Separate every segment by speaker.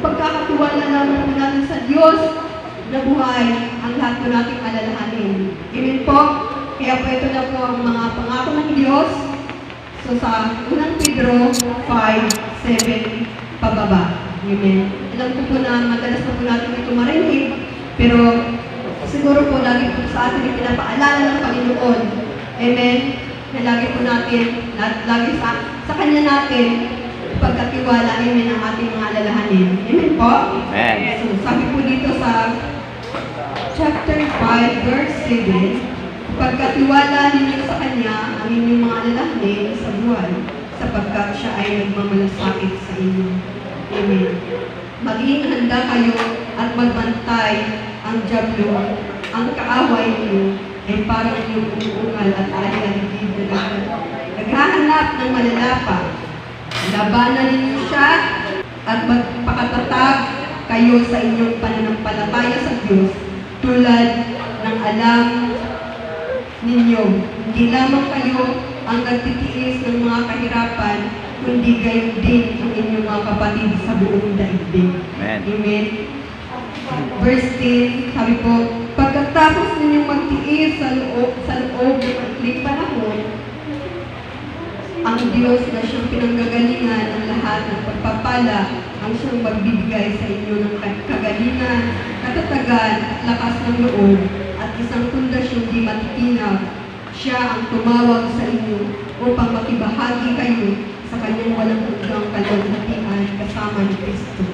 Speaker 1: pagkakatiwala naman po natin sa Diyos na buhay ang lahat po nating alalahanin. Amen po? Kaya po ito na po ang mga pangako ng Diyos. So sa unang Pedro 5:7 pababa. Amen. Alam ko po na madalas na po natin ito marinig, pero siguro po lagi po sa atin ipinapaalala ng Panginoon. Amen. Na lagi po natin, lagi sa Kanya natin pagkatiwala, amen, ang ating mga alalahanin. Amen po?
Speaker 2: Amen.
Speaker 1: So sabi po dito sa chapter 5 verse 7, pagkatiwala ninyo sa Kanya ang inyong mga alalahanin sa buhay, sapagkat Siya ay nagmamalasakit sa inyo. Amen. Maging handa kayo at magbantay ang dyablo, ang kaaway niyo ay parang inyong umuungal at alay-aligid na naghahanap ng malalapa. Labanan ninyo siya at magpakatatag kayo sa inyong pananampalataya sa Diyos tulad ng alam ninyo. Hindi lamang kayo ang nagtitiis ng mga kahirapan, kundi gayon din ang inyong mga kapatid sa buong daigdig.
Speaker 2: Amen.
Speaker 1: Amen. Verse 10, sabi po, pagkatapos ninyong magtiis sa loob ng maikling panahon, ang Diyos na siyang pinanggagalingan ng lahat ng pagpapala ang siyang magbibigay sa inyo ng kagalingan, katatagan at lakas ng loob at isang pundasyong di matitinaw. Siya ang tumawag sa inyo upang makibahagi kayo sa kanyang walang hanggang kalwalhatian kasama ni Kristo.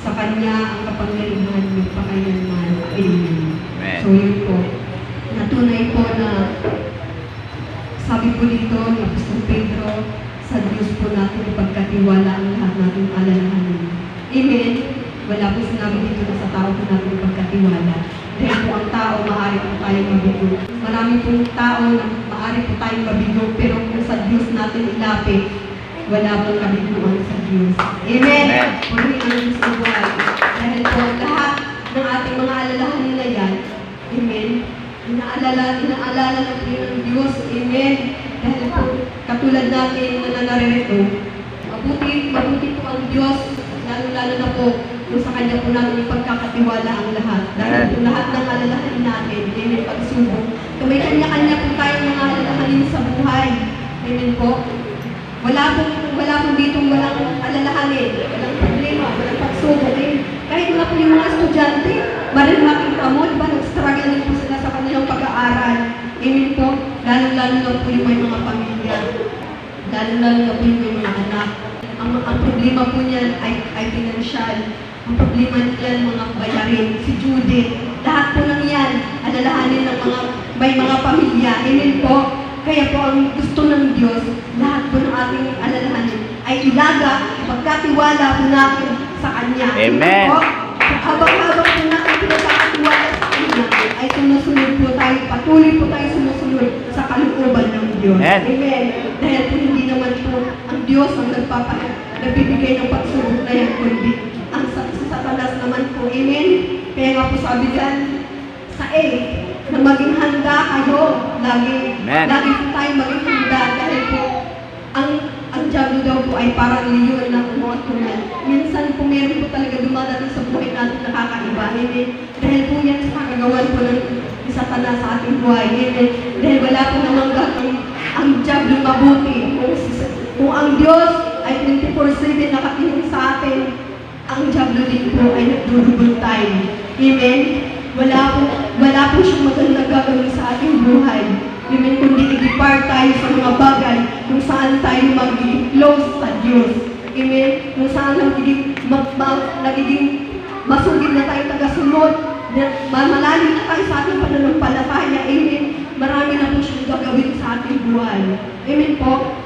Speaker 1: Sa Kanya ang kapangyarihan ng pakailanman. Amen. So yun po. Natunay po na sabi po dito ni Apostol Pedro, sa Diyos po natin ipagkatiwala ang lahat nating alalahanin. Amen. Wala po sinabi dito na sa tao po natin ipagkatiwala. Dahil po ang tao, maaari po tayong mabigo. Marami pong tao na maaari po tayong mabigo, pero kung sa Diyos natin ilapit, wala pong kabiguan sa Diyos. Amen. Purihin ang Diyos ng buhay. Dahil po lahat ng ating mga alalahanin na yan, amen, inaalala na po yun ng Diyos. Amen. Dahil po, katulad natin na naririto, mabuti po ang Diyos, lalo na po kung sa Kanya po natin ipagkakatiwala ang lahat. Dahil po lahat ng alalahanin natin, amen, pagsubok. Kung may kanya-kanya po tayong mga alalahanin sa buhay, amen po, wala pong ditong walang alalahanin, walang problema, walang pagsubok. Kahit wala po yung mga estudyante, marin-making pa mo, diba, nag-struggle din po sila sa kanilang pag-aaral. Amen po, lalo-lalo na po yung may mga pamilya, lalo-lalo na po yung may mga anak. Ang problema po niyan ay pinansyal. Ang problema niyan, mga bayarin, si Judith, lahat po ng yan, alalahanin ng may mga pamilya. Amen po. Kaya po ang gusto ng Diyos, lahat po ng ating alalahanin ay ilaga, pagkatiwala po natin sa Kanya.
Speaker 2: Amen.
Speaker 1: Po, habang-habang po natin pinagkakatiwala sa Kanya, ay sumusunod po tayo, patuloy po tayo sumusunod sa kalooban ng Diyos. Amen. Dahil po hindi naman po ang Diyos ang nagbibigay ng pagsubok na yan, kundi ang sa Satanas naman po. Amen. Kaya nga po sabi dyan, sa A, na maging handa kayo. Lagi po tayo maging handa dahil po ang diablo daw po ay parang leon na umuutunan. Minsan po meron po talaga dumadating sa buhay natin nakakaiba. Amen. Dahil po yan sa kagagawan po ng Satanas sa ating buhay. Amen. Dahil wala po namang gagawin ang diablo mabuti. Kung ang Diyos ay 24/7 nakatingin sa atin, ang diablo din po ay nagdudubol tayo. Amen. Wala po siyang magandang gagawin sa ating buhay. Amen, kundi i-depart tayo sa mga bagay kung saan tayo magiging close sa Diyos. Amen, kung saan nagiging masugid na tayo tagasunod, malalim na tayo sa ating pananampalataya. Amen, marami na po siyang gagawin sa ating buhay. Amen po.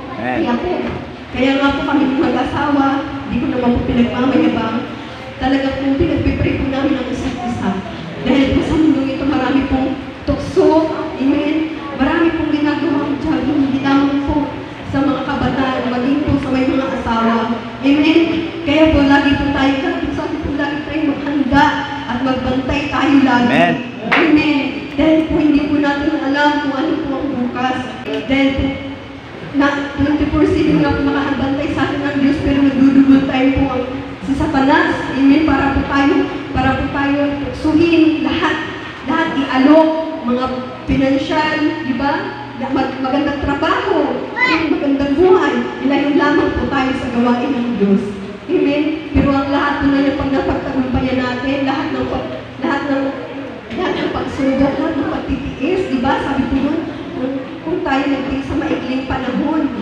Speaker 1: Kaya nga po kami mag-asawa, hindi ko naman po pinagmamayabang. Talaga po pinagpipray po namin ang isa't isa. Dahil po sa mundong ito, marami pong tukso, amen, marami pong ginagawang diablo, hindi lamang po sa mga kabataan, maging po sa may mga asawa, amen. Kaya po, lagi po tayo maghanda at magbantay tayo lagi.
Speaker 2: Amen.
Speaker 1: Amen. Dahil po hindi po natin alam kung ano po ang bukas. Dahil po, na 24/7 nga po makakabantay sa atin ng Diyos, pero nagdudugol tayo po si Satanas, amen, para po tayo tuksuhin lahat ialok, mga pinansyal, di ba? Magandang trabaho, magandang buhay, ilayo lamang po tayo sa gawain ng Diyos. Amen? Pero ang lahat po na yung pag napagtagumpayan natin, lahat ng pagsubok, lahat ng pagtitiis, di ba? Sabi po nun, kung tayo nagtiis sa maikling panahon.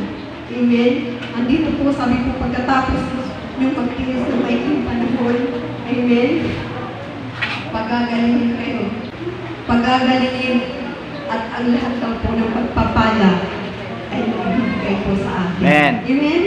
Speaker 1: Amen? Andito po, sabi po, pagkatapos yung pagtiis ng maikling panahon, amen? Pagagalingin kayo. Pagagalingin at ang lahat daw po ng pagpapala ay maibigay po sa atin.
Speaker 2: Amen.
Speaker 1: Amen?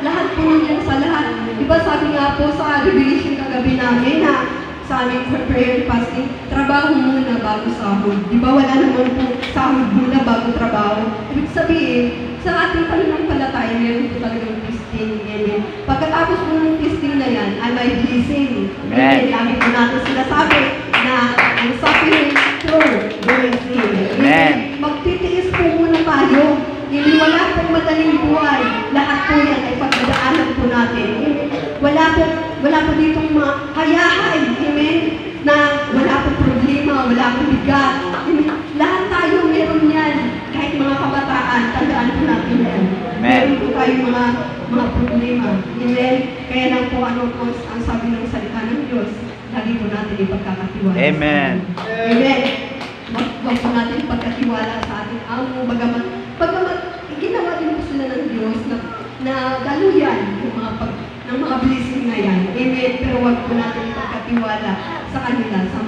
Speaker 1: Lahat po yan sa lahat. Diba sabi nga po sa Revelation kagabi namin na sa aming prayer and fasting, trabaho muna bago sahod. Diba wala naman po sahod muna bago trabaho. Ibig sabihin, sa ating pananampalataya, meron po talagang testing. Amen. Pagkatapos po ng testing na yan, ay may blessing.
Speaker 2: Amen.
Speaker 1: Lagi po natin sinasabi na ang suffering through blessing.
Speaker 2: Amen.
Speaker 1: Magtitiis po muna tayo. Hindi wala pong madaling buhay. Lahat po yan ay pagdadaanan po natin. Wala po ditong mga hayahay. Amen. Na wala pong problema, wala pong bigat. Amen. Lahat tayo meron yan. Kahit mga kabataan, tandaan po natin yan.
Speaker 2: Amen.
Speaker 1: Meron po tayong mga problema. Amen. Kaya lang po ang sabi ng salita ng Diyos, lagi po natin ipagkakatiwala.
Speaker 2: Amen.
Speaker 1: Amen. Huwag po natin ipagkatiwala sa ating amo. Bagamat ginawa din po sila ng Diyos na daluyan ng mga blessing na yan. Amen. Pero huwag po natin ipagkatiwala sa kanila, sa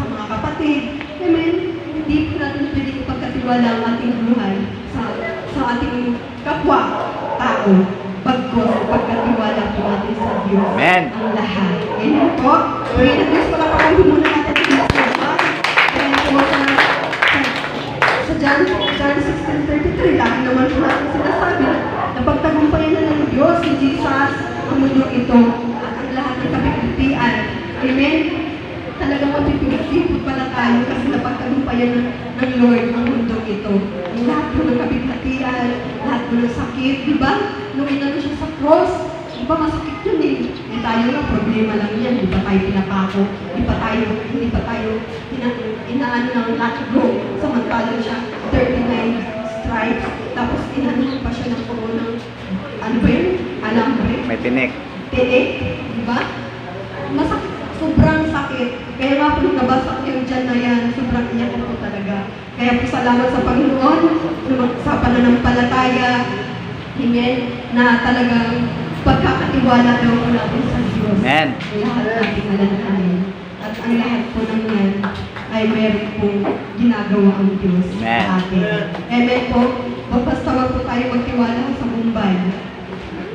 Speaker 1: mga kapatid. Amen. Hindi po natin pwede ipagkatiwala ang ating buhay sa ating kapwa tao. Pagkatiwala po natin sa Diyos.
Speaker 2: Amen.
Speaker 1: Ang lahat. Amen po. Pwede na Diyos, palakawin muna natin ang Diyos. Kaya po sa John 16:33, lagi naman po natin sinasabi na pagtagumpayan na ng Diyos si Jesus ang mundo ito at ang lahat ng kapigtian. Amen? Talagang mapipigit-ipot pala tayo kasi napagtagumpayan ng Lord ang mundo ito. Ang lahat po ng kapigtian, lahat po ng sakit, di ba? Nung inano siya sa cross, di ba masakit yun eh. Hindi tayo na, problema lang yan. Di ba tayo pinapako? Hindi pa tayo inaano ng latgo. Samantalang siya, 39 stripes. Tapos inaano pa siya ng ng ano ba yun? Alambre.
Speaker 2: May tinik.
Speaker 1: Tinik. Di ba? Masakit. Sobrang sakit. Kaya nga po nung nabasa ko yung dyan na yan, sobrang iyak po talaga. Kaya po salamat sa Panginoon, sa pananampalataya, amen, na talagang pagkakatiwala daw po natin sa Diyos.
Speaker 2: Amen.
Speaker 1: Lahat natin alalahanin. At ang lahat po ng yan ay meron pong ginagawa ang Diyos sa atin. Amen po. Basta wag po tayo magtiwala sa Mumbai.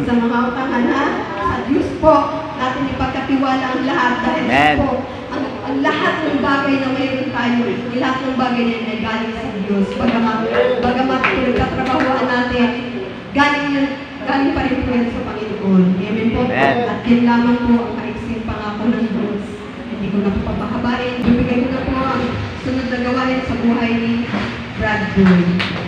Speaker 1: Sa mga utangan na, sa Diyos po, natin ipagkatiwala ang lahat dahil po, ang lahat ng bagay na mayroon tayo, lahat ng bagay na yun ay galing sa Diyos. Bagamat po nagkatrabahoan natin, galing pa rin po yan sa Panginoon. Amen po. At yan lamang po ang maiksing pangako ng Diyos. Hindi ko na po papahabain. Bibigay ko na po ang sunod na gawain sa buhay ni Brad Boy.